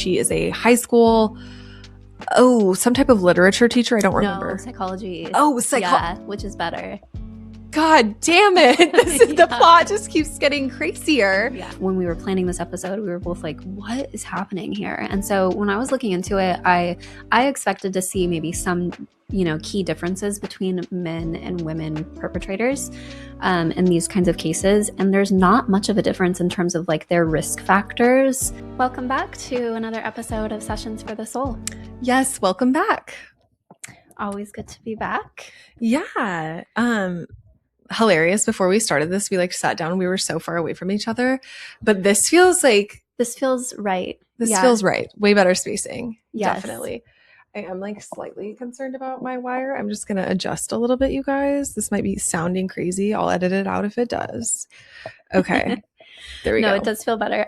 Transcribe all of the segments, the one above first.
She is a high school, some type of literature teacher. I don't remember. No, psychology. Oh, yeah, which is better. God damn it. The plot just keeps getting crazier. Yeah. When we were planning this episode, we were both like, what is happening here? And so when I was looking into it, I expected to see maybe some, key differences between men and women perpetrators in these kinds of cases. And there's not much of a difference in terms of like their risk factors. Welcome back to another episode of Sessions for the Soul. Yes, welcome back. Always good to be back. Yeah. Hilarious. Before we started this, we sat down. We were so far away from each other, but this feels right. This feels right. Way better spacing. Yes. Definitely. I am slightly concerned about my wire. I'm just going to adjust a little bit, you guys. This might be sounding crazy. I'll edit it out if it does. Okay. There we go. No, it does feel better.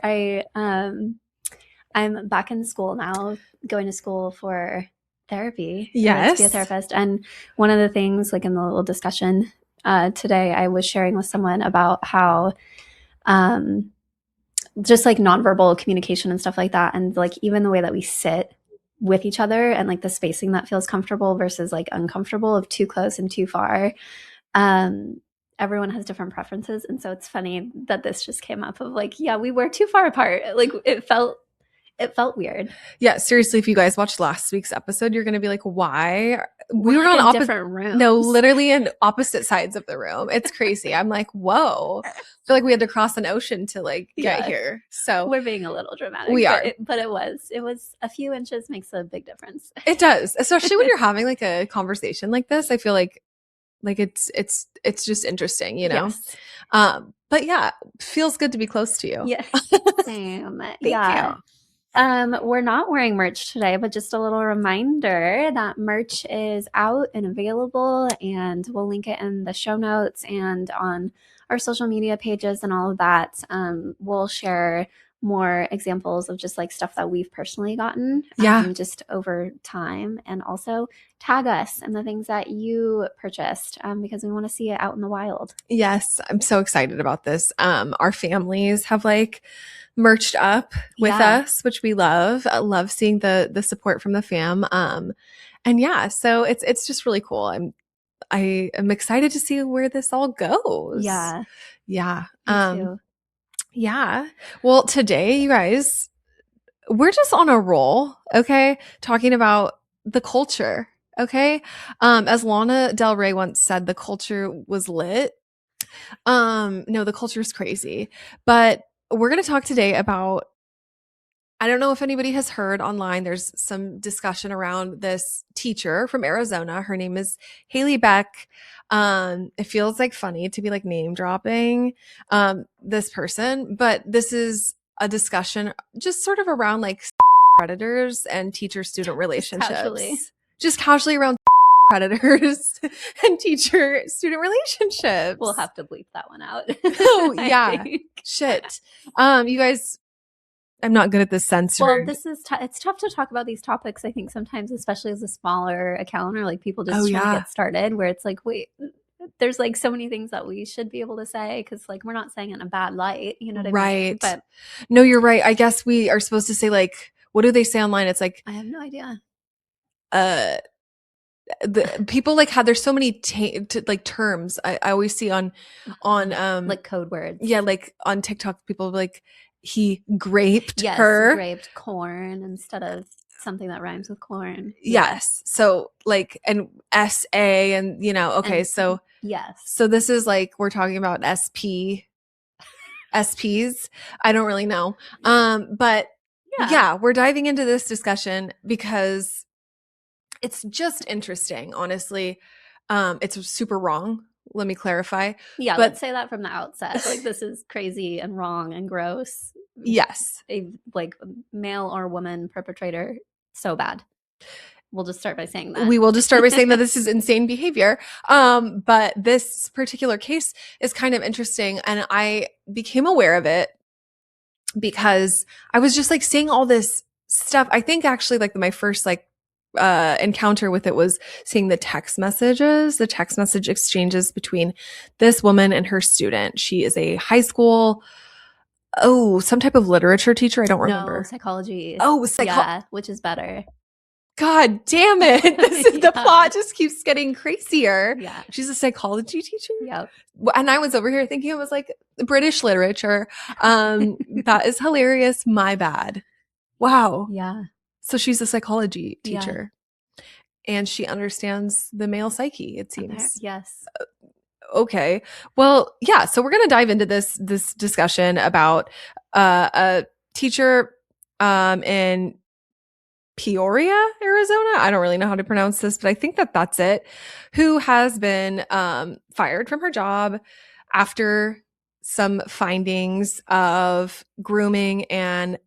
I'm back in school now, going to school for therapy. Yes. To be a therapist. And one of the things in the little discussion today, I was sharing with someone about how just nonverbal communication and stuff like that, and even the way that we sit with each other and the spacing that feels comfortable versus uncomfortable, of too close and too far. Everyone has different preferences, and so it's funny that this just came up of we were too far apart. It felt weird. Yeah, seriously, if you guys watched last week's episode, you're going to be like, why? We were on different rooms. No, literally in opposite sides of the room. It's crazy. I'm like, whoa. I feel like we had to cross an ocean to get here. So we're being a little dramatic. We are. But it was a few inches makes a big difference. It does. Especially when you're having a conversation like this. I feel like it's just interesting, Yes. But yeah, feels good to be close to you. Yes. Same. Thank you. We're not wearing merch today, but just a little reminder that merch is out and available, and we'll link it in the show notes and on our social media pages and all of that. We'll share more examples of just stuff that we've personally gotten just over time, and also tag us in the things that you purchased because we want to see it out in the wild. Yes, I'm so excited about this. Our families have merched up with us, which we love. I love seeing the support from the fam. And yeah, so it's just really cool. I am excited to see where this all goes. Yeah. Yeah. Me too. Yeah. Well, today, you guys, we're just on a roll, okay? Talking about the culture, okay? As Lana Del Rey once said, the culture was lit. No, the culture is crazy. But we're going to talk today about, I don't know if anybody has heard online, there's some discussion around this teacher from Arizona. Her name is Haley Beck. It feels funny to be name dropping this person, but this is a discussion just sort of around predators and teacher-student relationships. Just casually around predators and teacher-student relationships. We'll have to bleep that one out. Oh, yeah. Shit. You guys, I'm not good at this censored. Well, this is it's tough to talk about these topics, I think, sometimes, especially as a smaller account or people just trying to get started, where it's wait, there's so many things that we should be able to say because we're not saying it in a bad light, you know what I mean? Right. But no, you're right. I guess we are supposed to say what do they say online? It's I have no idea. The people there's so many terms I always see on code words. Yeah, on TikTok, people he graped her. Graped corn instead of something that rhymes with corn. Yes. So and SA and okay, so yes. So this is we're talking about SPs. I don't really know. But yeah, we're diving into this discussion because it's just interesting, honestly. It's super wrong. Let me clarify. Yeah, let's say that from the outset. This is crazy and wrong and gross. Yes. A male or woman perpetrator, so bad. We'll just start by saying that. We will just start by saying that this is insane behavior. But this particular case is kind of interesting, and I became aware of it because I was just seeing all this stuff. I think actually my first encounter with it was seeing the text message exchanges between this woman and her student. She is a high school some type of literature teacher. I don't No, remember. psychology. Oh, Yeah, which is better. God damn it. The Yeah. plot just keeps getting crazier. Yeah. She's a psychology teacher. Yep. And I was over here thinking it was like British literature. That is hilarious. My bad. Wow. Yeah. So she's a psychology Yeah. teacher and she understands the male psyche, it seems. Yes. Okay. Well, yeah. So we're going to dive into this discussion about a teacher in Peoria, Arizona. I don't really know how to pronounce this, but I think that that's it. Who has been fired from her job after some findings of grooming and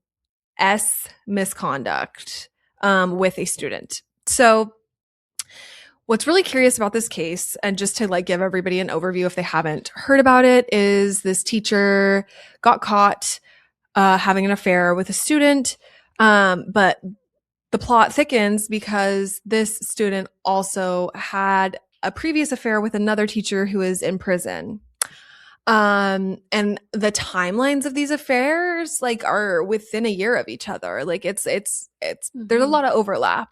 misconduct with a student. So what's really curious about this case, and just to like give everybody an overview if they haven't heard about it, is this teacher got caught having an affair with a student, but the plot thickens because this student also had a previous affair with another teacher who is in prison. And the timelines of these affairs like are within a year of each other. Like it's there's a lot of overlap.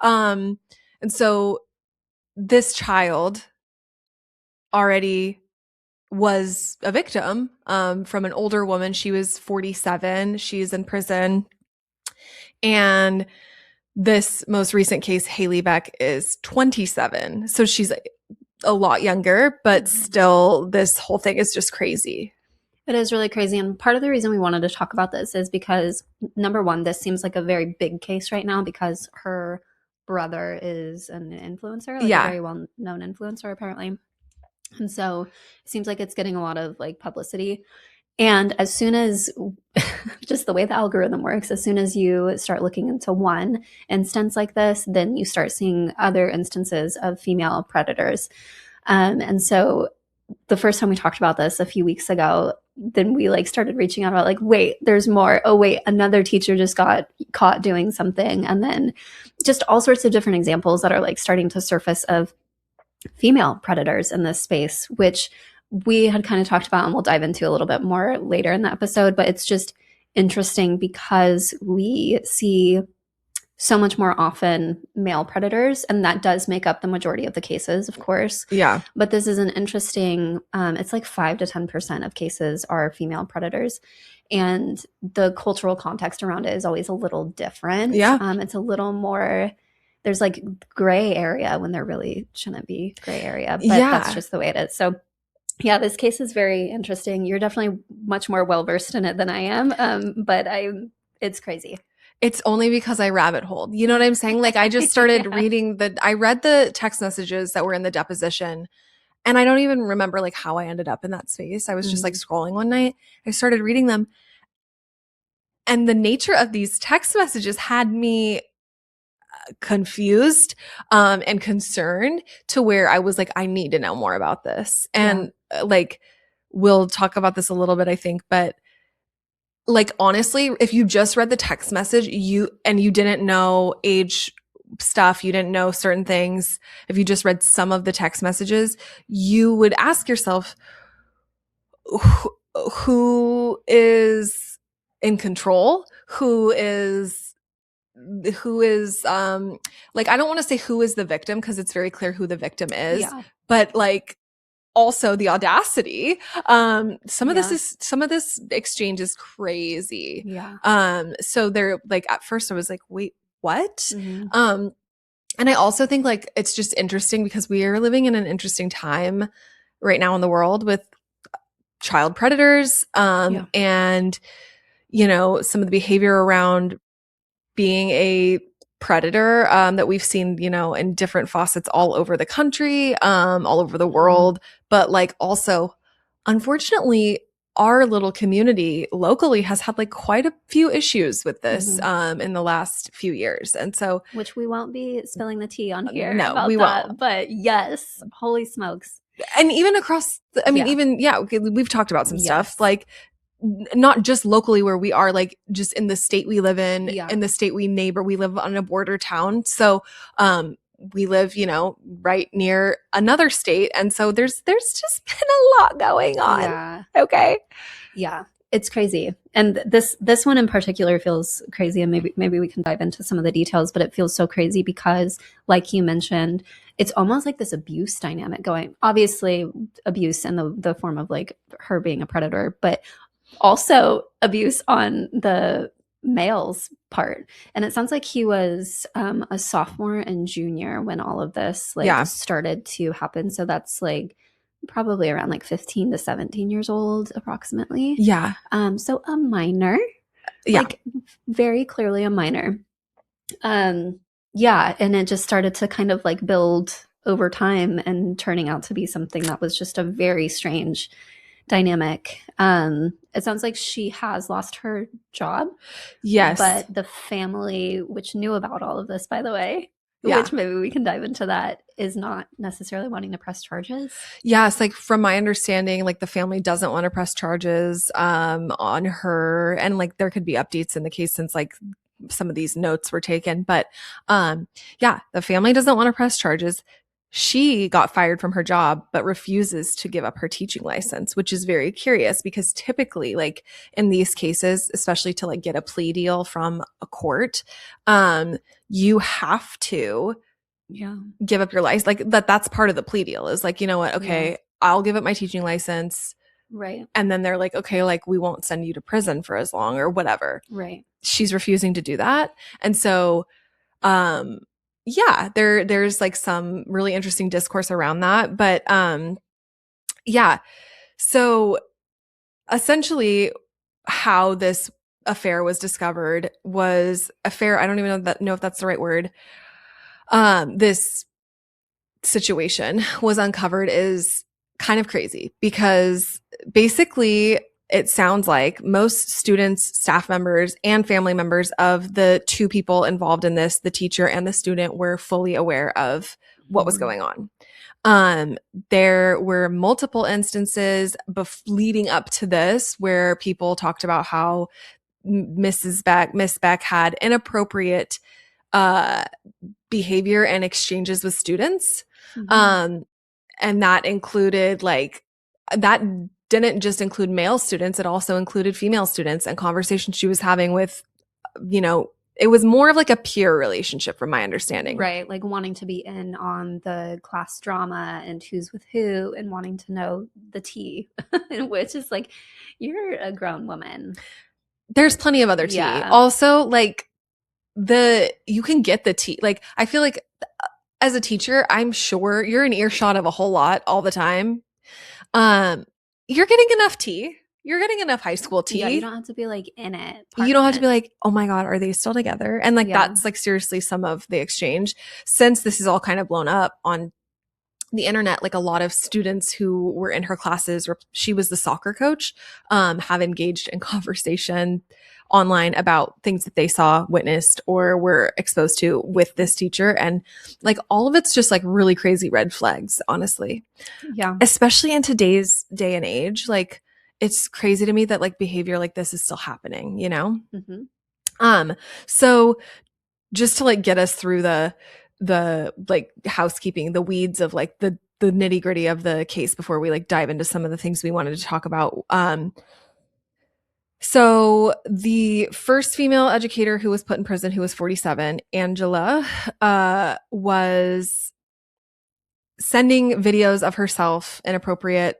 And so this child already was a victim from an older woman. She was 47. She's in prison. And this most recent case, Haley Beck, is 27. So she's a lot younger, but still this whole thing is just crazy. It is really crazy. And part of the reason we wanted to talk about this is because, number one, this seems like a very big case right now because her brother is an influencer, like a very well-known influencer, apparently. And so it seems like it's getting a lot of like publicity. And as soon as just the way the algorithm works, as soon as you start looking into one instance like this, then you start seeing other instances of female predators. And so the first time we talked about this a few weeks ago, then we like started reaching out about like, wait, there's more. Oh, wait, another teacher just got caught doing something. And then just all sorts of different examples that are like starting to surface of female predators in this space, which we had kind of talked about and we'll dive into a little bit more later in the episode. But it's just interesting because we see so much more often male predators, and that does make up the majority of the cases, of course. Yeah. But this is an interesting, it's like 5 to 10% of cases are female predators. And the cultural context around it is always a little different. Yeah. It's a little more, there's like gray area when there really shouldn't be gray area, but that's just the way it is. So yeah, this case is very interesting. You're definitely much more well-versed in it than I am, but it's crazy. It's only because I rabbit holed. You know what I'm saying? Like I just started reading I read the text messages that were in the deposition, and I don't even remember like how I ended up in that space. I was just like scrolling one night. I started reading them, and the nature of these text messages had me confused and concerned to where I was like, I need to know more about this. And like, we'll talk about this a little bit, I think, but like, honestly, if you just read the text message, you didn't know age stuff, you didn't know certain things, if you just read some of the text messages, you would ask yourself, who is in control? Who is like, I don't want to say who is the victim because it's very clear who the victim is, but like also the audacity. Some of this exchange is crazy. So they're like, at first I was like, wait, what? And I also think like it's just interesting because we are living in an interesting time right now in the world with child predators, and you know, some of the behavior around being a predator that we've seen, you know, in different facets all over the country, all over the world. But like also, unfortunately, our little community locally has had like quite a few issues with this in the last few years. And so, which we won't be spilling the tea on here. No, we won't. But yes, holy smokes. And even across, we've talked about some stuff like not just locally where we are, like just in the state we live in the state we live on a border town. So, we live, you know, right near another state. And so there's just been a lot going on. Yeah. Okay. Yeah. It's crazy. And this one in particular feels crazy, and maybe we can dive into some of the details, but it feels so crazy because, like you mentioned, it's almost like this abuse dynamic going. Obviously, abuse in the form of like her being a predator, but also abuse on the male's part. And it sounds like he was a sophomore and junior when all of this like Yeah. started to happen. So that's like probably around like 15 to 17 years old approximately. Yeah. So a minor, Yeah. like very clearly a minor. Um, yeah, and it just started to kind of like build over time and turning out to be something that was just a very strange dynamic. It sounds like she has lost her job, Yes. but the family, which knew about all of this, by the way, Yeah. which maybe we can dive into that, is not necessarily wanting to press charges. Yes, like from my understanding, like the family doesn't want to press charges on her, and like there could be updates in the case since like some of these notes were taken, but yeah, the family doesn't want to press charges. She got fired from her job but refuses to give up her teaching license, which is very curious because typically like in these cases, especially to like get a plea deal from a court, you have to Yeah. give up your license. Like that's part of the plea deal is like, you know what? Yeah. Okay, I'll give up my teaching license. Right. And then they're like, okay, like we won't send you to prison for as long or whatever. Right. She's refusing to do that. And so, um, yeah, there's like some really interesting discourse around that. But, yeah. So essentially how this affair was discovered was affair. I don't even know if that's the right word. This situation was uncovered is kind of crazy because basically it sounds like most students, staff members, and family members of the two people involved in this, the teacher and the student, were fully aware of what was going on. Um, there were multiple instances leading up to this where people talked about how Miss Beck had inappropriate uh, behavior and exchanges with students. Um, and that included like, that didn't just include male students, it also included female students and conversations she was having with, you know, it was more of like a peer relationship from my understanding. Right. Like wanting to be in on the class drama and who's with who and wanting to know the tea, which is like, you're a grown woman. There's plenty of other tea. Yeah. Also, like you can get the tea. Like I feel like as a teacher, I'm sure you're in earshot of a whole lot all the time. Um, you're getting enough tea. You're getting enough high school tea. Yeah, you don't have to be like in it. You don't have to be like, oh my God, are they still together? And like, Yeah. that's like seriously some of the exchange. Since this is all kind of blown up on the internet, like a lot of students who were in her classes, or she was the soccer coach, have engaged in conversation online about things that they saw, witnessed, or were exposed to with this teacher. And like all of it's just like really crazy red flags, honestly. Yeah. Especially in today's day and age. Like it's crazy to me that like behavior like this is still happening, you know? So just to like get us through the like housekeeping, the weeds of like the nitty gritty of the case before we like dive into some of the things we wanted to talk about. So the first female educator who was put in prison, who was 47, Angela, was sending videos of herself, inappropriate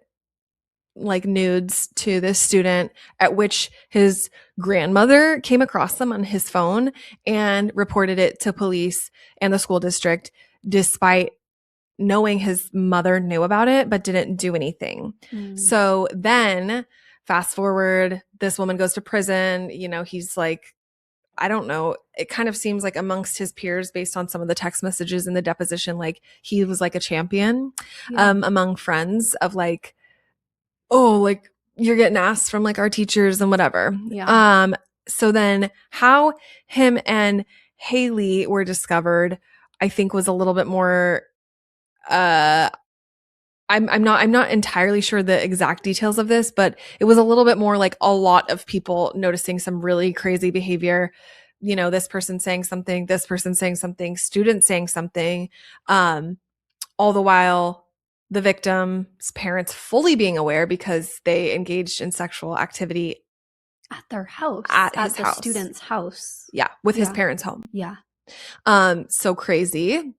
like nudes, to this student, at which his grandmother came across them on his phone and reported it to police and the school district, despite knowing his mother knew about it but didn't do anything. So then fast forward, this woman goes to prison. You know, he's like, I don't know, it kind of seems like amongst his peers, based on some of the text messages in the deposition, like he was like a champion among friends of like, oh, like you're getting asked from like our teachers and whatever. Yeah. So then how him and Haley were discovered, I think was a little bit more, I'm not entirely sure the exact details of this, but it was a little bit more like a lot of people noticing some really crazy behavior. You know, this person saying something, this person saying something, students saying something, all the while the victim's parents fully being aware because they engaged in sexual activity At their house, at his at the house. student's house. Yeah, with his Yeah. parents' home. Yeah. So crazy.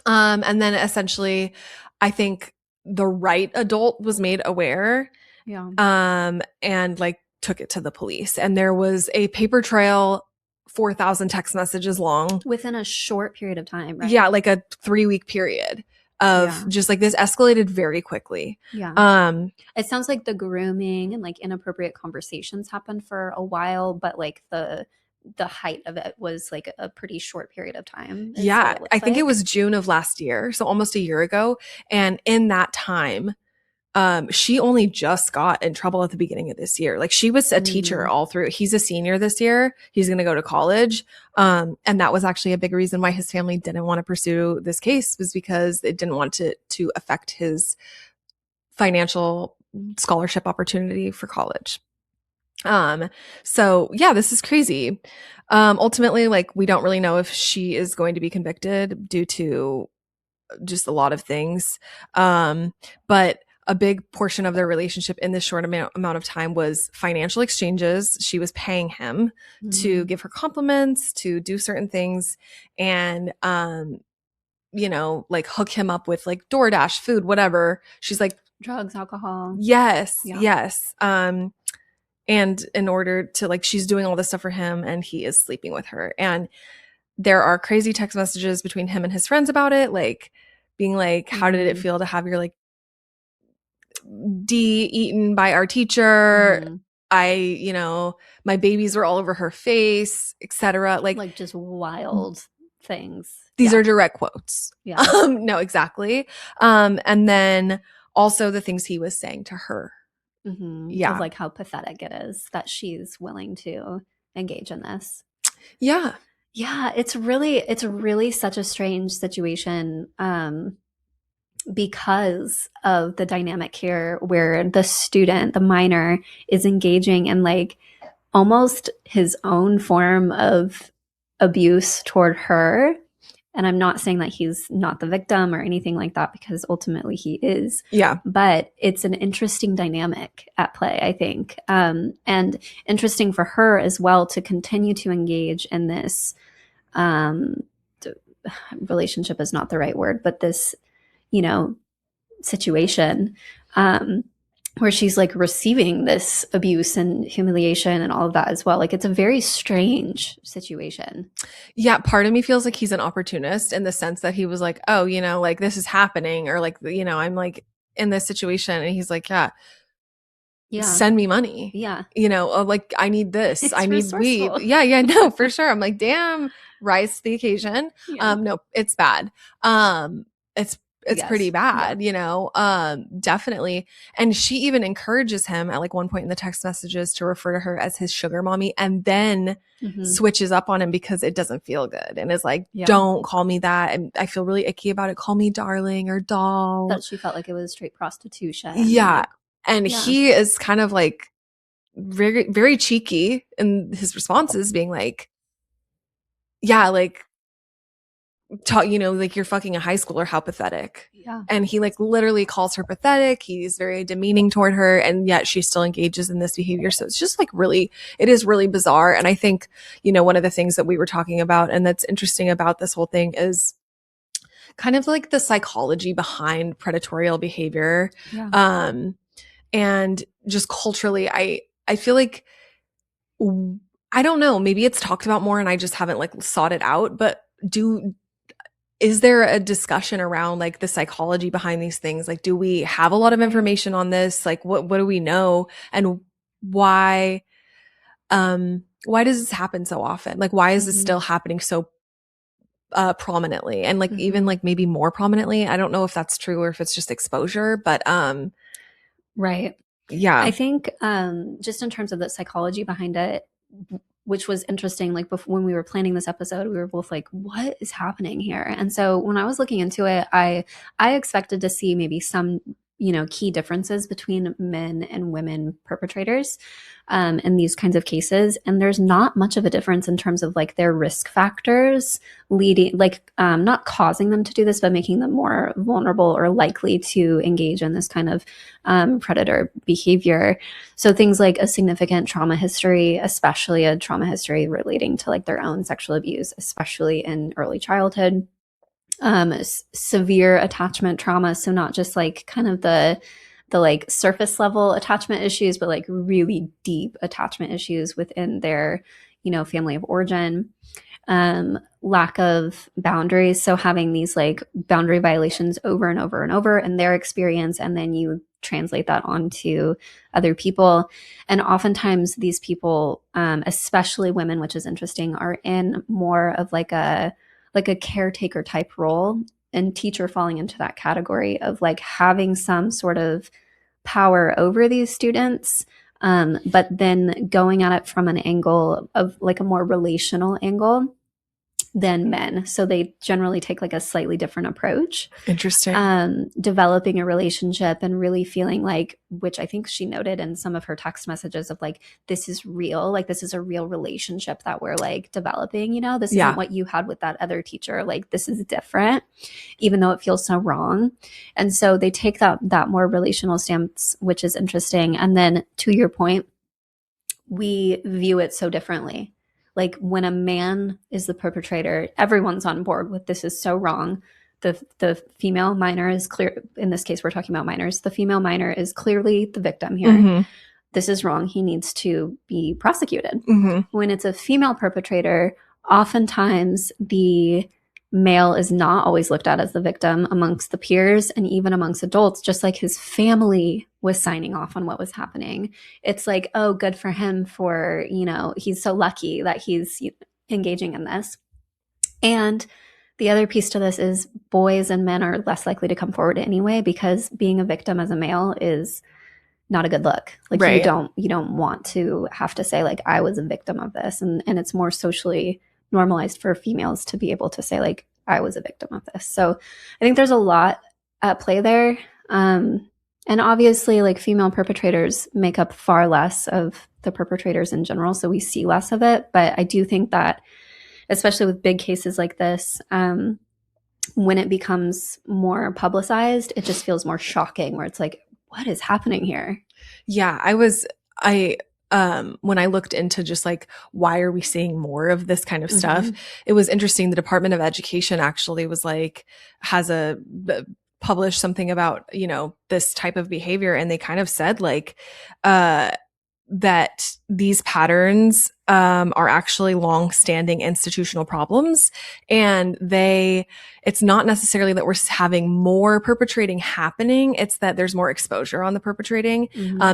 And then essentially, I think the right adult was made aware, Yeah. and like took it to the police. And there was a paper trail, 4,000 text messages long. Within a short period of time, right? Yeah, like a 3-week period of just like this escalated very quickly. Yeah. It sounds like the grooming and like inappropriate conversations happened for a while, but like the height of it was like a pretty short period of time. Is what Yeah, it looks I think it like. was June of last year, so almost a year ago. And in that time, she only just got in trouble at the beginning of this year. Like she was a teacher all through. He's a senior this year. He's going to go to college. And that was actually a big reason why his family didn't want to pursue this case, was because it didn't want to affect his financial scholarship opportunity for college. So yeah, this is crazy. Ultimately, like we don't really know if she is going to be convicted due to just a lot of things. But a big portion of their relationship in this short amount of time was financial exchanges. She was paying him to give her compliments, to do certain things, and like hook him up with like DoorDash, food, whatever. She's like, drugs, alcohol. yes, Yeah. yes. And in order to like, she's doing all this stuff for him, and he is sleeping with her. And there are crazy text messages between him and his friends about it, like being like, how did it feel to have your like D eaten by our teacher? My babies were all over her face, etc. Like just wild things. These are direct quotes. Yeah. No, exactly. And then also the things he was saying to her. Of like how pathetic it is that she's willing to engage in this. Yeah. Yeah, it's really such a strange situation, because of the dynamic here where the student, the minor, is engaging in like almost his own form of abuse toward her. And I'm not saying that he's not the victim or anything like that, because ultimately he is. Yeah. But it's an interesting dynamic at play, I think. And interesting for her as well to continue to engage in this relationship is not the right word, but this, situation, where she's like receiving this abuse and humiliation and all of that as well. Like it's a very strange situation. Yeah, part of me feels like he's an opportunist in the sense that he was like, oh, like this is happening, or like, I'm like in this situation, and he's like, yeah, send me money. Yeah. Like I need this. It's I need resourceful. weed. Yeah, no, for sure. I'm like, damn, rise to the occasion. Yeah. No, it's bad. It's pretty bad, definitely. And she even encourages him at like one point in the text messages to refer to her as his sugar mommy, and then switches up on him because it doesn't feel good, and is like, don't call me that. And I feel really icky about it. Call me darling or doll. That she felt like it was straight prostitution. Yeah. And he is kind of like very, very cheeky in his responses, being like, yeah, like, like you're fucking a high schooler, how pathetic. Yeah. And he like literally calls her pathetic. He's very demeaning toward her, and yet she still engages in this behavior. So it's just like it is really bizarre. And I think, one of the things that we were talking about and that's interesting about this whole thing is kind of like the psychology behind predatorial behavior. Yeah. And just culturally, I feel like, I don't know, maybe it's talked about more and I just haven't like sought it out, but is there a discussion around like the psychology behind these things? Like, do we have a lot of information on this? Like, what do we know? And why does this happen so often? Like, why is this still happening so prominently, and like even like maybe more prominently? I don't know if that's true or if it's just exposure, but right. Yeah. I think just in terms of the psychology behind it, which was interesting, like before, when we were planning this episode, we were both like, what is happening here? And so when I was looking into it, I expected to see maybe some, key differences between men and women perpetrators in these kinds of cases. And there's not much of a difference in terms of like their risk factors leading, like not causing them to do this, but making them more vulnerable or likely to engage in this kind of predator behavior. So things like a significant trauma history, especially a trauma history relating to like their own sexual abuse, especially in early childhood, severe attachment trauma. So not just like kind of the like surface level attachment issues, but like really deep attachment issues within their, family of origin. Lack of boundaries. So having these like boundary violations over and over and over in their experience, and then you translate that onto other people. And oftentimes these people, especially women, which is interesting, are in more of like a caretaker type role, and teacher falling into that category of like having some sort of power over these students, but then going at it from an angle of like a more relational angle than men. So they generally take like a slightly different approach. Interesting. Developing a relationship and really feeling like, which I think she noted in some of her text messages, of like, this is real, like this is a real relationship that we're like developing, this isn't what you had with that other teacher, like this is different, even though it feels so wrong. And so they take that more relational stance, which is interesting. And then to your point, we view it so differently. Like when a man is the perpetrator, everyone's on board with this is so wrong. The female minor is clear. In this case, we're talking about minors. The female minor is clearly the victim here. Mm-hmm. This is wrong. He needs to be prosecuted. Mm-hmm. When it's a female perpetrator, oftentimes the male is not always looked at as the victim amongst the peers and even amongst adults, just like his family was signing off on what was happening. It's like, oh, good for him for, he's so lucky that he's engaging in this. And the other piece to this is boys and men are less likely to come forward anyway, because being a victim as a male is not a good look. Like right. you don't want to have to say like, I was a victim of this. And it's more socially normalized for females to be able to say like, I was a victim of this. So I think there's a lot at play there. And obviously like female perpetrators make up far less of the perpetrators in general. So we see less of it. But I do think that, especially with big cases like this, when it becomes more publicized, it just feels more shocking, where it's like, what is happening here? Yeah, when I looked into just like, why are we seeing more of this kind of stuff? It was interesting. The Department of Education actually was like, published something about, this type of behavior. And they kind of said like, that these patterns are actually long-standing institutional problems, and it's not necessarily that we're having more perpetrating happening, it's that there's more exposure on the perpetrating.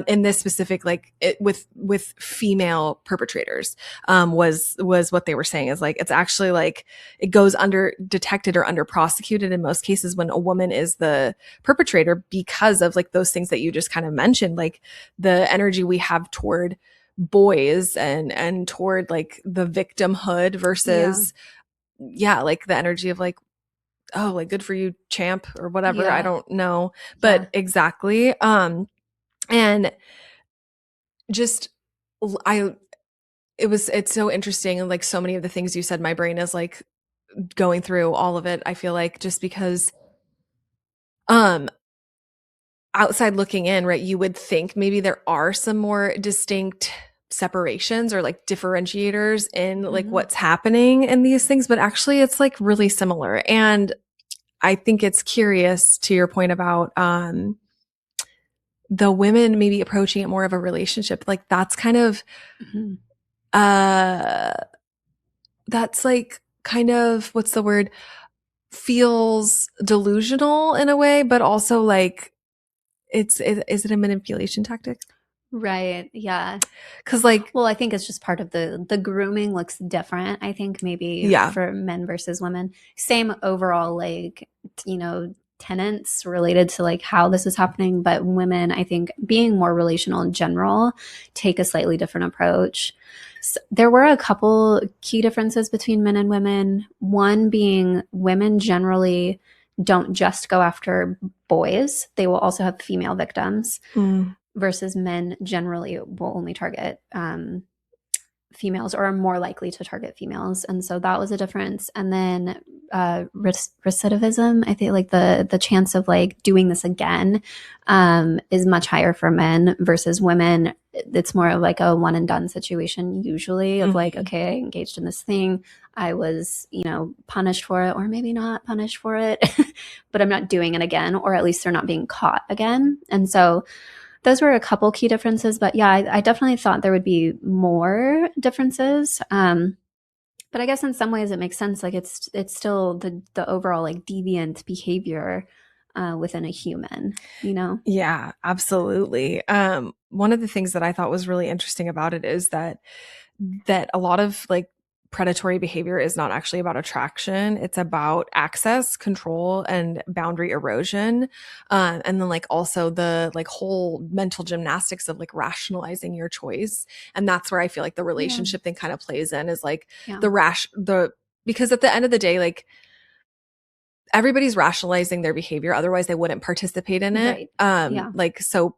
In this specific, like with female perpetrators, was what they were saying, is like, it's actually like it goes under detected or under prosecuted in most cases when a woman is the perpetrator, because of like those things that you just kind of mentioned, like the energy we have toward boys and toward like the victimhood versus like the energy of like, oh, like good for you, champ, or whatever. I don't know, but exactly. And just it's so interesting, and like so many of the things you said, my brain is like going through all of it. I feel like just because outside looking in, right, you would think maybe there are some more distinct separations or like differentiators in like what's happening in these things, but actually it's like really similar. And I think it's curious, to your point about the women maybe approaching it more of a relationship, like that's kind of that's like kind of, what's the word, feels delusional in a way, but also like is it a manipulation tactic? Right. Yeah. Because like, well, I think it's just part of the grooming looks different. I think maybe for men versus women, same overall, like, tenets related to like how this is happening. But women, I think, being more relational in general, take a slightly different approach. So there were a couple key differences between men and women. One being women generally don't just go after boys. They will also have female victims, versus men generally will only target females, or are more likely to target females. And so that was a difference. And then recidivism, I think, like the chance of like doing this again is much higher for men versus women. It's more of like a one and done situation usually, of like, okay, I engaged in this thing, I was, punished for it, or maybe not punished for it, but I'm not doing it again, or at least they're not being caught again. And so those were a couple key differences. But yeah, I definitely thought there would be more differences. But I guess in some ways it makes sense. Like it's still the overall like deviant behavior within a human, Yeah, absolutely. One of the things that I thought was really interesting about it is that a lot of like predatory behavior is not actually about attraction. It's about access, control, and boundary erosion. And then like also the like whole mental gymnastics of like rationalizing your choice. And that's where I feel like the relationship thing kind of plays in, is like because at the end of the day, like everybody's rationalizing their behavior. Otherwise they wouldn't participate in it. Right. Like, so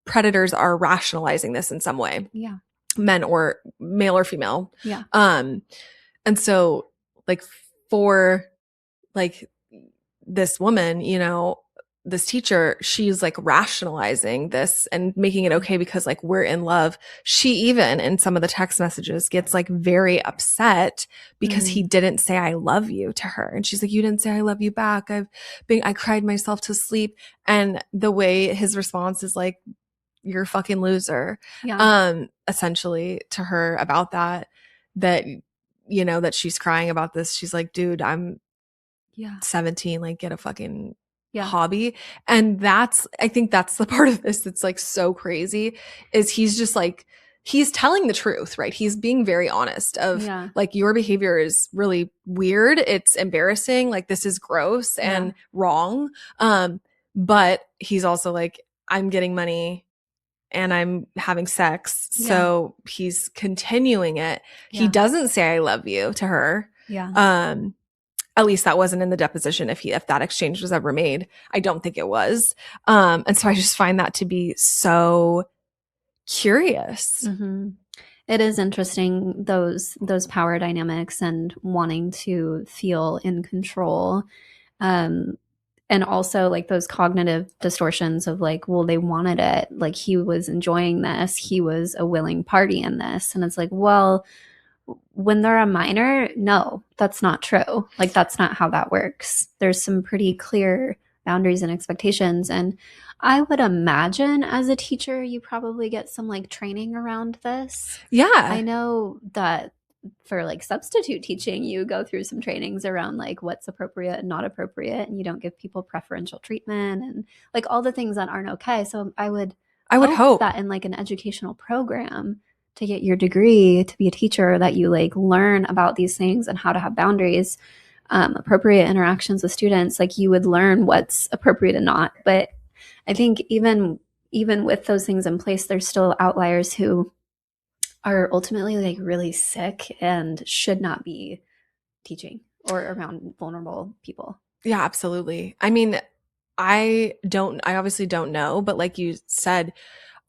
predators are rationalizing this in some way. Yeah. Men or male or female. Yeah. And so like for like this woman, this teacher, she's like rationalizing this and making it okay because like we're in love. She even in some of the text messages gets like very upset because he didn't say I love you to her. And she's like, you didn't say I love you back. I cried myself to sleep. And the way his response is like, you're a fucking loser. Yeah. Essentially to her about that that she's crying about this. She's like, dude, I'm 17, like get a fucking hobby. And I think that's the part of this that's like so crazy, is he's just like, he's telling the truth, right? He's being very honest of like, your behavior is really weird. It's embarrassing. Like this is gross and wrong. But he's also like, I'm getting money and I'm having sex. So he's continuing it. He doesn't say I love you to her. At least that wasn't in the deposition if that exchange was ever made. I don't think it was. And so I just find that to be so curious. It is interesting, those power dynamics and wanting to feel in control. And also like those cognitive distortions of like, well, they wanted it. Like he was enjoying this. He was a willing party in this. And it's like, well, when they're a minor, no, that's not true. Like that's not how that works. There's some pretty clear boundaries and expectations. And I would imagine as a teacher, you probably get some like training around this. Yeah. I know that for like substitute teaching, you go through some trainings around like what's appropriate and not appropriate, and you don't give people preferential treatment and like all the things that aren't okay. So I would hope that in like an educational program to get your degree to be a teacher, that you like learn about these things and how to have boundaries, appropriate interactions with students, like you would learn what's appropriate and not. But I think even with those things in place, there's still outliers who are ultimately like really sick and should not be teaching or around vulnerable people. Yeah, absolutely. I mean, I obviously don't know, but like you said,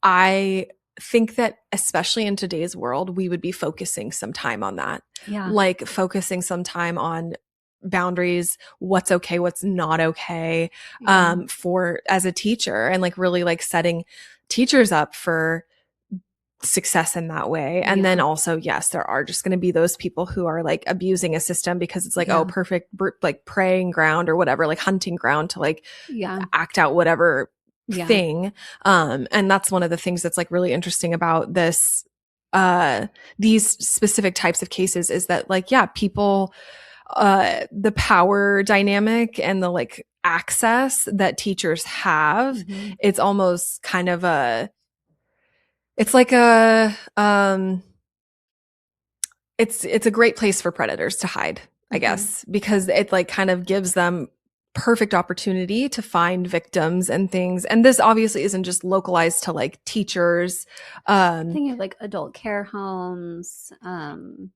I think that especially in today's world, we would be focusing some time on that. Yeah. Like focusing some time on boundaries, what's okay, what's not okay, for as a teacher, and like really like setting teachers up for success in that way. And then also, yes, there are just going to be those people who are like abusing a system because it's like, oh, perfect, like preying ground or whatever, like hunting ground to like act out whatever thing. And that's one of the things that's like really interesting about this, these specific types of cases, is that like, people, the power dynamic and the like access that teachers have, it's almost kind of it's like it's a great place for predators to hide, I guess, because it like kind of gives them perfect opportunity to find victims and things. And this obviously isn't just localized to like teachers. Thinking of like adult care homes. I mean,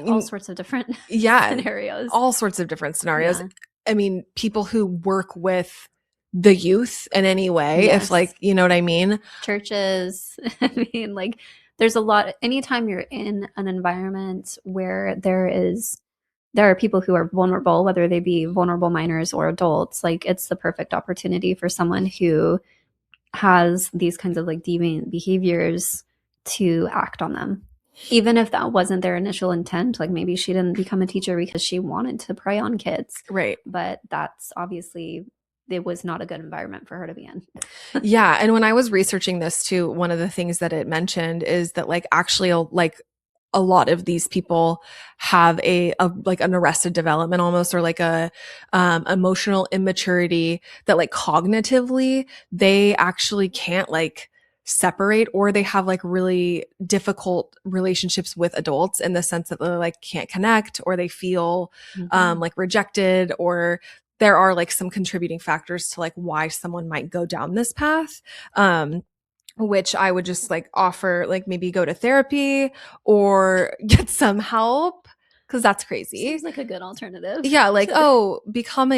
all sorts of different scenarios. All sorts of different scenarios. I mean, people who work with the youth in any way, if like, Yes. you know what I mean? Churches. I mean, like, there's a lot. Anytime you're in an environment where there are people who are vulnerable, whether they be vulnerable minors or adults, like, it's the perfect opportunity for someone who has these kinds of like deviant behaviors to act on them. Even if that wasn't their initial intent, like maybe she didn't become a teacher because she wanted to prey on kids, Right. but that's obviously, it was not a good environment for her to be in. Yeah, and when I was researching this too, one of the things that it mentioned is that like actually like a lot of these people have a like an arrested development almost, or like a emotional immaturity that like cognitively they actually can't like separate, or they have like really difficult relationships with adults in the sense that they like can't connect, or they feel like rejected, or there are like some contributing factors to like why someone might go down this path. Which I would just like offer, like maybe go to therapy or get some help, because that's crazy. Seems like a good alternative. Yeah, like oh, become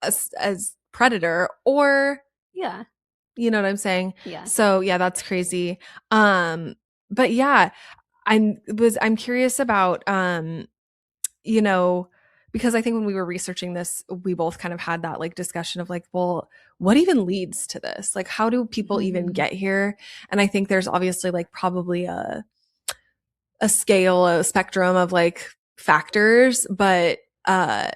as predator, or Yeah. you know what I'm saying? Yeah. So yeah, that's crazy. But yeah, I'm curious about you know, because I think when we were researching this, we both kind of had that like discussion of like, well, what even leads to this? Like, how do people even get here? And I think there's obviously like probably a scale, a spectrum of like factors, but Yeah.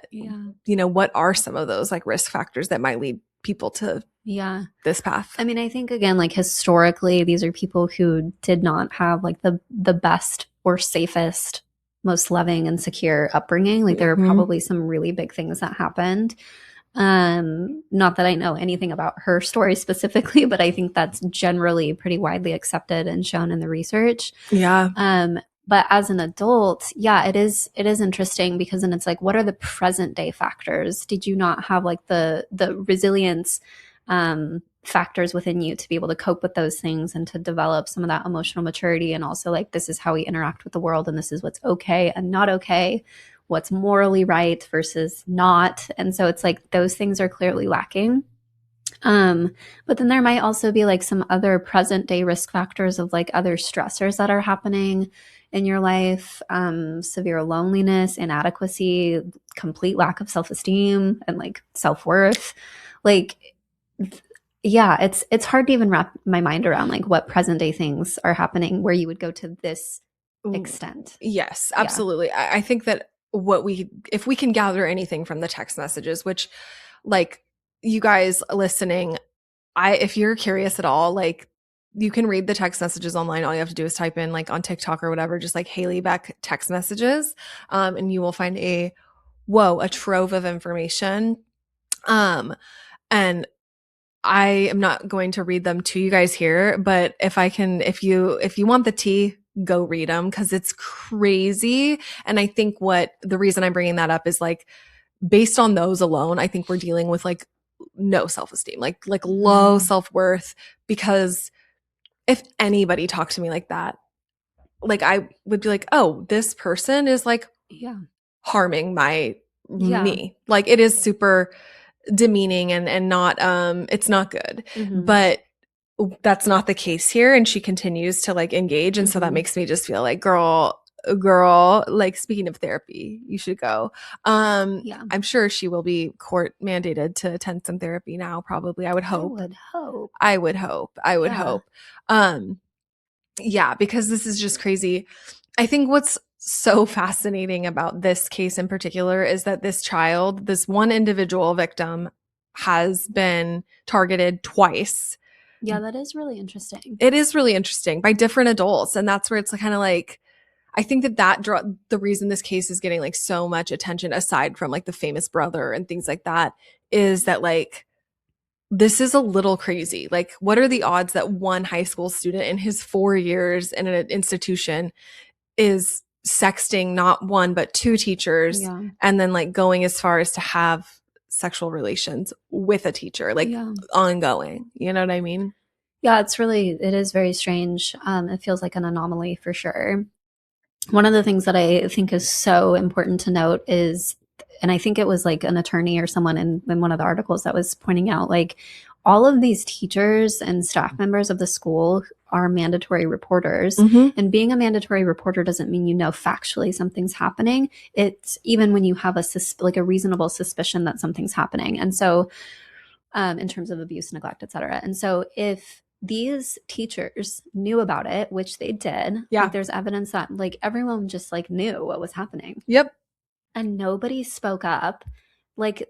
you know, what are some of those like risk factors that might lead people to Yeah. this path? I mean, I think again, like historically, these are people who did not have like the best or safest, most loving and secure upbringing. Like there were Mhm. probably some really big things that happened. Not that I know anything about her story specifically, but I think that's generally pretty widely accepted and shown in the research. Yeah. But as an adult, yeah, it is interesting because then it's like, what are the present day factors? Did you not have like the resilience factors within you to be able to cope with those things and to develop some of that emotional maturity, and also like, this is how we interact with the world, and this is what's okay and not okay, what's morally right versus not. And so it's like those things are clearly lacking. But then there might also be like some other present day risk factors of like other stressors that are happening in your life, severe loneliness, inadequacy, complete lack of self-esteem and like self-worth. Like, yeah, it's hard to even wrap my mind around like what present day things are happening where you would go to this extent. Yes, Yeah. absolutely. I think that if we can gather anything from the text messages, which like you guys listening, if you're curious at all, like you can read the text messages online. All you have to do is type in like on TikTok or whatever, just like Haley Beck text messages. And you will find a trove of information. And I am not going to read them to you guys here, but if you want the tea, go read them because it's crazy. And I think what the reason I'm bringing that up is like based on those alone, I think we're dealing with like no self-esteem, like low self-worth. Because if anybody talked to me like that, like I would be like, oh, this person is like Yeah. harming Yeah. me. Like it is super demeaning and not it's not good. But that's not the case here, and she continues to like engage, and so that makes me just feel like girl, like speaking of therapy, you should go. Yeah. I'm sure she will be court mandated to attend some therapy now, probably. I would hope. I would hope. I would Yeah. hope. Yeah, because this is just crazy. I think what's so fascinating about this case in particular is that this child, this one individual victim, has been targeted twice. Yeah, that is really interesting. It is really interesting by different adults. And that's where it's kind of like, I think the reason this case is getting like so much attention, aside from like the famous brother and things like that, is that like, this is a little crazy. Like, what are the odds that one high school student in his 4 years in an institution is sexting not one, but two teachers, Yeah. and then like going as far as to have sexual relations with a teacher, like Yeah. ongoing? You know what I mean? Yeah, it is very strange. It feels like an anomaly for sure. One of the things that I think is so important to note is and I think it was like an attorney or someone in one of the articles that was pointing out like all of these teachers and staff members of the school are mandatory reporters. Mm-hmm. And being a mandatory reporter doesn't mean you know factually something's happening. It's even when you have like a reasonable suspicion that something's happening. And so in terms of abuse, neglect, et cetera. And so if these teachers knew about it, which they did, Yeah. like there's evidence that like everyone just like knew what was happening. Yep. And nobody spoke up, like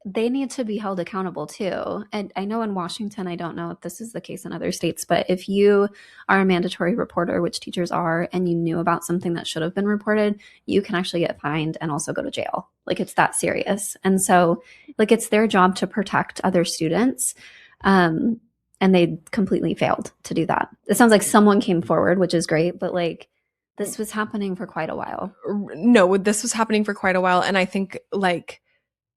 they need to be held accountable too. And I know in Washington, I don't know if this is the case in other states, but if you are a mandatory reporter, which teachers are, and you knew about something that should have been reported, you can actually get fined and also go to jail. Like it's that serious. And so like it's their job to protect other students. And they completely failed to do that. It sounds like someone came forward, which is great, but like this was happening for quite a while. No, this was happening for quite a while. And I think like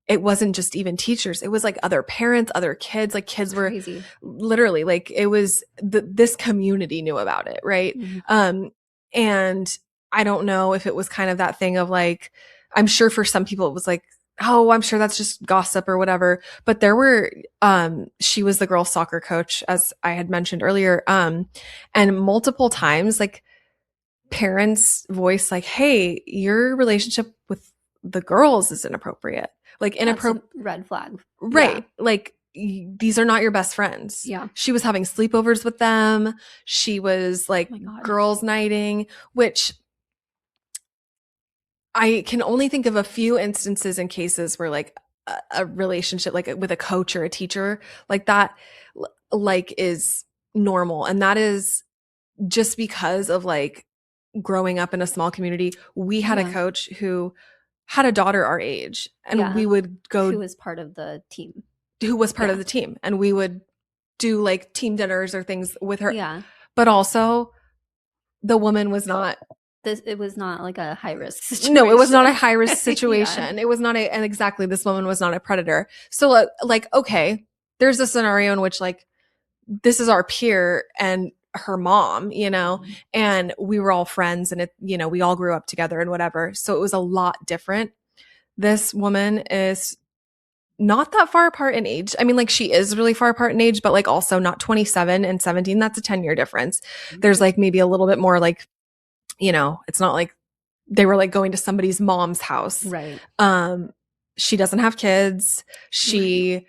it wasn't just even teachers. It was like other parents, other kids, like kids were Crazy. literally like it was this community knew about it. Right. Mm-hmm. And I don't know if it was kind of that thing of like, I'm sure for some people it was like, oh, I'm sure that's just gossip or whatever. But there were, she was the girls soccer coach, as I had mentioned earlier. And multiple times, like parents voice like, hey, your relationship with the girls is inappropriate. Like inappropriate. Red flag. Right. Yeah. Like these are not your best friends. Yeah. She was having sleepovers with them. She was like girls nighting, which I can only think of a few instances and cases where like a relationship like with a coach or a teacher like that like is normal. And that is just because of like growing up in a small community. We had a coach who had a daughter our age and we would go who was part of the team. Who was part of the team. And we would do like team dinners or things with her. Yeah. But also the woman was not it was not like a high risk situation. No, it was not a high risk situation. It was not and exactly, this woman was not a predator. So like, okay, there's a scenario in which like, this is our peer and her mom, you know, and we were all friends and it, you know, we all grew up together and whatever. So it was a lot different. This woman is not that far apart in age. I mean, like she is really far apart in age, but like also not 27 and 17. That's a 10-year difference. There's like maybe a little bit more like, you know, it's not like they were like going to somebody's mom's house. Right. She doesn't have kids. She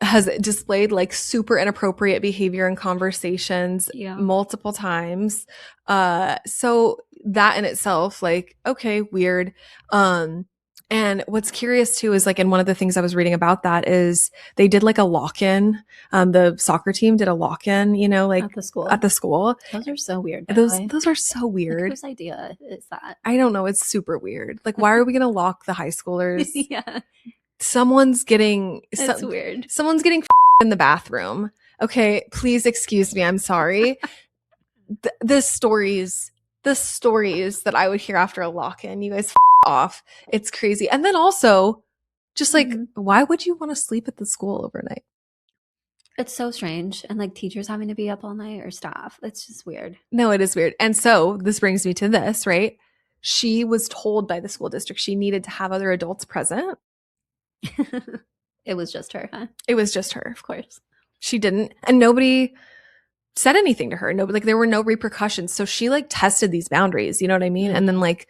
has displayed like super inappropriate behavior in conversations multiple times. So that in itself, like, okay, weird. And what's curious too is like in one of the things I was reading about that is they did like a lock-in. The soccer team did a lock-in, you know, like at the school. Those are so weird. Those are so weird. Like, whose idea is that? I don't know. It's super weird. Like, why are we going to lock the high schoolers? Yeah. Someone's getting It's weird. Someone's getting in the bathroom. Okay, please excuse me. I'm sorry. The stories that I would hear after a lock-in, you guys off. It's crazy. And then also, just like, why would you want to sleep at the school overnight? It's so strange. And like teachers having to be up all night or staff. It's just weird. No, it is weird. And so this brings me to this, right? She was told by the school district she needed to have other adults present. It was just her, huh? It was just her. Of course. She didn't. And nobody said anything to her. No, like there were no repercussions. So she like tested these boundaries, you know what I mean? And then like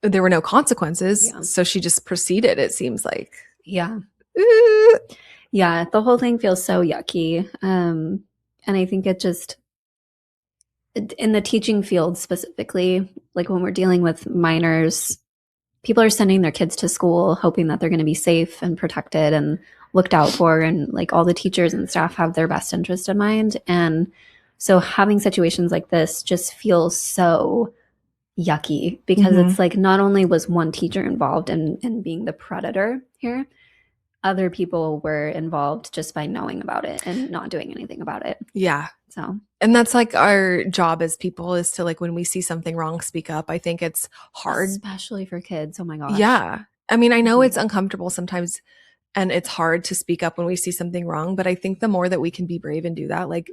there were no consequences. Yeah. So she just proceeded, it seems like. Yeah. Yeah. The whole thing feels so yucky. And I think it just, in the teaching field specifically, like when we're dealing with minors, people are sending their kids to school hoping that they're going to be safe and protected and looked out for. And like all the teachers and staff have their best interest in mind. And so having situations like this just feels so yucky because it's like not only was one teacher involved in being the predator here, other people were involved just by knowing about it and not doing anything about it. Yeah. So, and that's like our job as people is to like, when we see something wrong, speak up. I think it's hard. Especially for kids. Oh my gosh. Yeah. I mean, I know it's uncomfortable sometimes and it's hard to speak up when we see something wrong, but I think the more that we can be brave and do that, like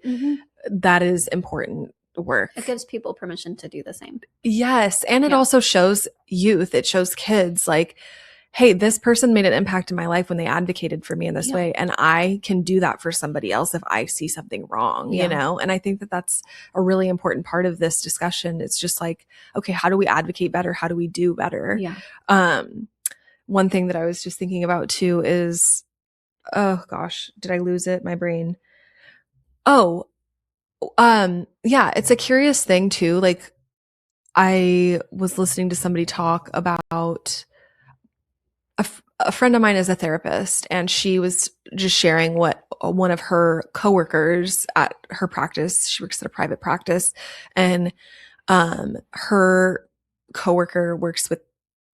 that is important work. It gives people permission to do the same. Yes. And it also shows youth, it shows kids like, hey, this person made an impact in my life when they advocated for me in this way. And I can do that for somebody else if I see something wrong, you know? And I think that that's a really important part of this discussion. It's just like, okay, how do we advocate better? How do we do better? One thing that I was just thinking about too is, oh gosh, did I lose it? My brain. Oh, yeah, it's a curious thing too. Like I was listening to somebody talk about a friend of mine is a therapist, and she was just sharing what one of her coworkers at her practice, she works at a private practice, and her coworker works with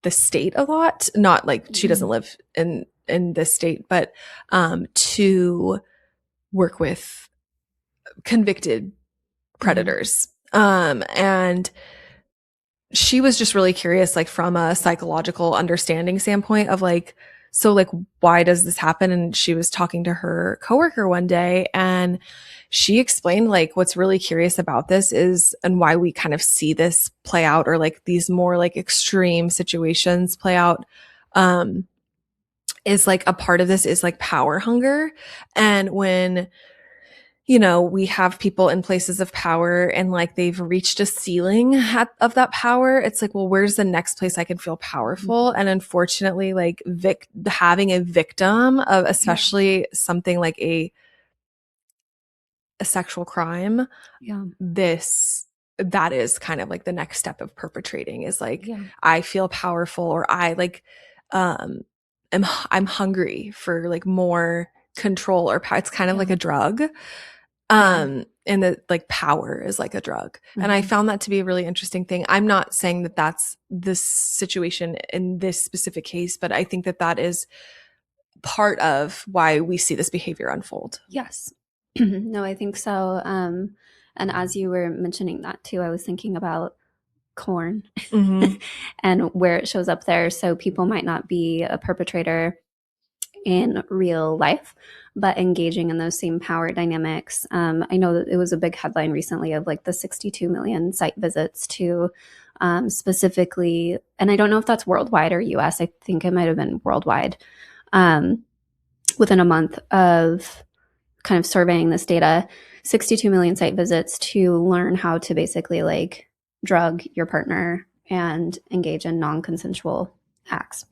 the state a lot, not like she doesn't live in this state, but to work with convicted predators. And she was just really curious, like from a psychological understanding standpoint of like, so like, why does this happen? And she was talking to her coworker one day, and she explained like what's really curious about this is, and why we kind of see this play out, or like these more like extreme situations play out, is like a part of this is like power hunger. And when, you know, we have people in places of power and like they've reached a ceiling of that power, it's like, well, where's the next place I can feel powerful? And unfortunately, like having a victim of especially something like a sexual crime, that is kind of like the next step of perpetrating is like, I feel powerful, or I like, I'm hungry for like more control or power. It's kind of like a drug. And that like power is like a drug. And I found that to be a really interesting thing. I'm not saying that that's this situation in this specific case, but I think that that is part of why we see this behavior unfold. Yes. No, I think so. And as you were mentioning that too, I was thinking about corn and where it shows up there. So people might not be a perpetrator in real life, but engaging in those same power dynamics. I know that it was a big headline recently of like the 62 million site visits to specifically, and I don't know if that's worldwide or US, I think it might have been worldwide, within a month of kind of surveying this data, 62 million site visits to learn how to basically like drug your partner and engage in non-consensual acts.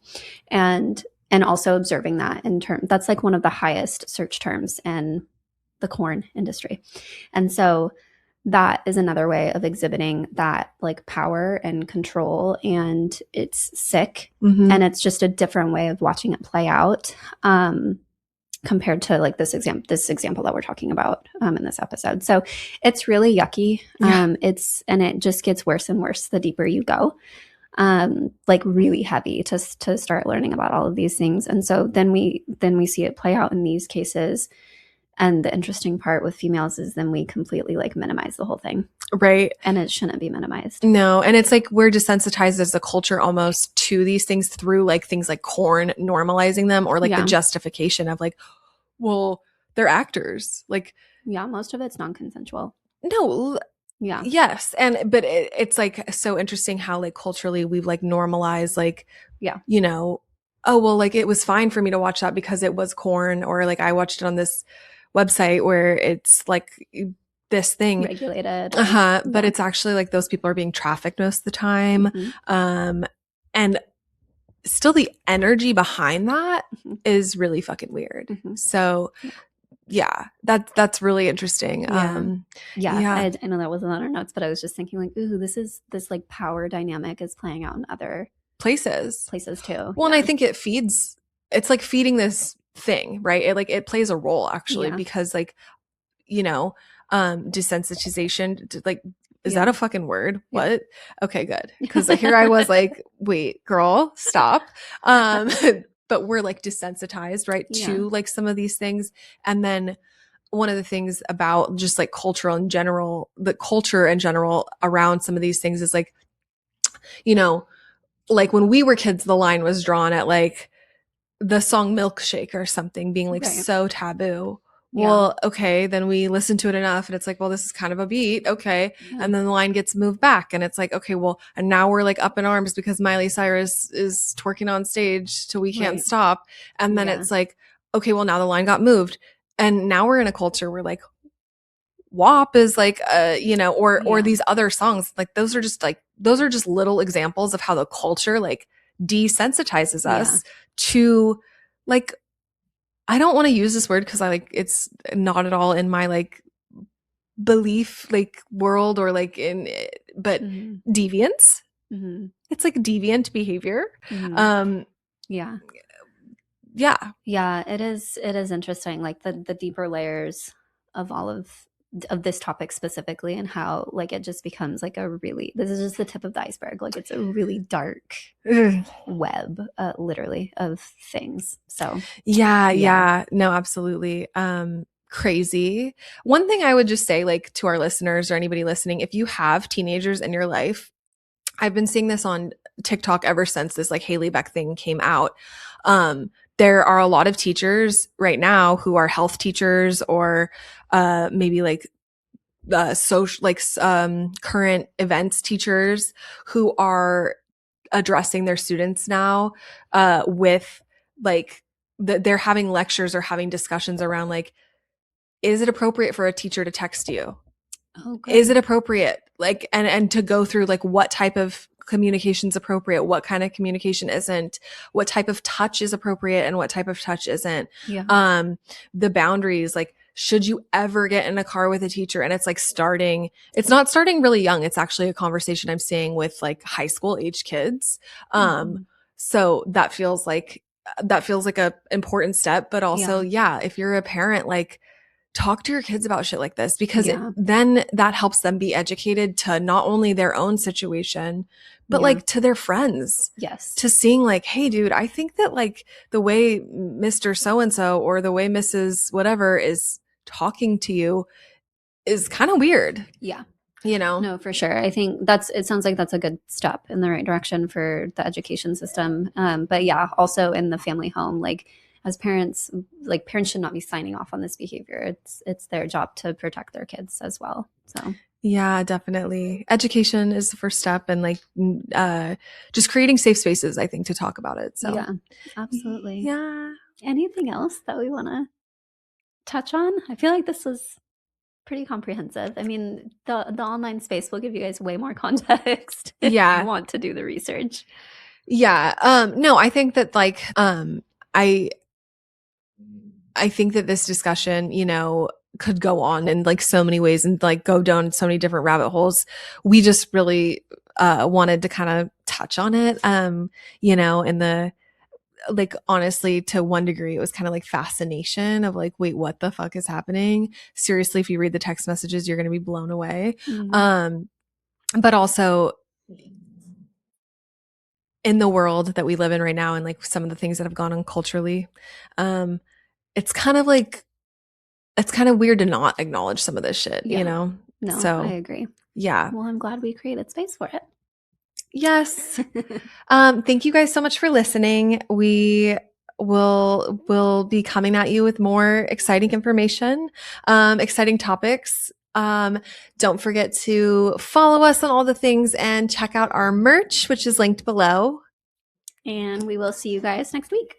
And also observing that in terms, that's like one of the highest search terms in the corn industry. And so that is another way of exhibiting that like power and control, and it's sick. And it's just a different way of watching it play out, compared to like this example that we're talking about in this episode. So it's really yucky. And it just gets worse and worse the deeper you go. Like really heavy to start learning about all of these things. And so then we see it play out in these cases. And the interesting part with females is then we completely like minimize the whole thing. Right. And it shouldn't be minimized. No. And it's like we're desensitized as a culture almost to these things through like things like corn, normalizing them, or like the justification of like, well, they're actors. Like, yeah, most of it's non-consensual. No. Yeah. Yes. But it's like so interesting how like culturally we've like normalized like, you know, oh, well, like it was fine for me to watch that because it was corn, or like I watched it on this website where it's like this thing regulated. But it's actually like those people are being trafficked most of the time. And still the energy behind that is really fucking weird. So yeah, that's really interesting. I know that wasn't on our notes, but I was just thinking like, ooh, this like power dynamic is playing out in other places too. Well, and I think it's like feeding this thing, right? It plays a role actually, because like, you know, desensitization, like, is that a fucking word? What? Okay, good. Because here I was like, wait, girl, stop. But we're like desensitized, right, to like some of these things. And then one of the things about just like culture in general around some of these things is like, you know, like when we were kids, the line was drawn at like the song Milkshake or something being like so taboo. Yeah. Well, okay, then we listen to it enough and it's like, well, this is kind of a beat. Okay. Yeah. And then the line gets moved back and it's like, okay, well, and now we're like up in arms because Miley Cyrus is twerking on stage till we can't Right. stop. And then Yeah. it's like, okay, well, now the line got moved. And now we're in a culture where like WAP is like or Yeah. these other songs, like those are just little examples of how the culture like desensitizes Yeah. us to like I don't want to use this word because I like it's not at all in my like belief like world or like in but Mhm. deviance. Mhm. It's like deviant behavior. Mhm. Um Yeah. yeah. Yeah, it is interesting, like the deeper layers of all of this topic specifically, and how like it just becomes like a really, this is just the tip of the iceberg. Like it's a really dark Ugh. web, literally, of things. So Yeah, yeah. yeah. No, absolutely. Crazy. One thing I would just say like to our listeners or anybody listening, if you have teenagers in your life, I've been seeing this on TikTok ever since this like Haley Beck thing came out. There are a lot of teachers right now who are health teachers or maybe like social like current events teachers who are addressing their students now with like they're having lectures or having discussions around like is it appropriate for a teacher to text you, Oh, is good. it appropriate like and to go through like what type of communication is appropriate, what kind of communication isn't, what type of touch is appropriate and what type of touch isn't, Yeah. the boundaries, like should you ever get in a car with a teacher, and it's like it's not starting really young, it's actually a conversation I'm seeing with like high school age kids. Mhm. So that feels like a important step, but also Yeah. yeah, if you're a parent, like talk to your kids about shit like this because Yeah. then that helps them be educated to not only their own situation, but Yeah. like to their friends, Yes. to seeing like, hey, dude, I think that like the way Mr. So and so or the way Mrs. whatever is talking to you is kind of weird, Yeah. you know? No, for sure. I think it sounds like that's a good step in the right direction for the education system. But yeah, also in the family home, like as parents, like parents should not be signing off on this behavior. It's their job to protect their kids as well. So Yeah, definitely. Education is the first step and like just creating safe spaces, I think, to talk about it. So, yeah, absolutely. yeah. Anything else that we want to touch on? I feel like this was pretty comprehensive. I mean, the online space will give you guys way more context if you Yeah. want to do the research. Yeah. No, I think that like I I think that this discussion, you know, could go on in like so many ways and like go down so many different rabbit holes. We just really wanted to kind of touch on it. You know, in the like honestly to one degree it was kind of like fascination of like wait, what the fuck is happening? Seriously, if you read the text messages, you're going to be blown away. Mm, But also in the world that we live in right now and like some of the things that have gone on culturally, um, it's kind of like it's kind of weird to not acknowledge some of this shit, you yeah. know? No, I So, agree. yeah. Well, I'm glad we created space for Yes. it. Thank you guys so much for listening. We will be coming at you with more exciting information, exciting topics. Don't forget to follow us on all the things and check out our merch, which is linked below. And we will see you guys next week.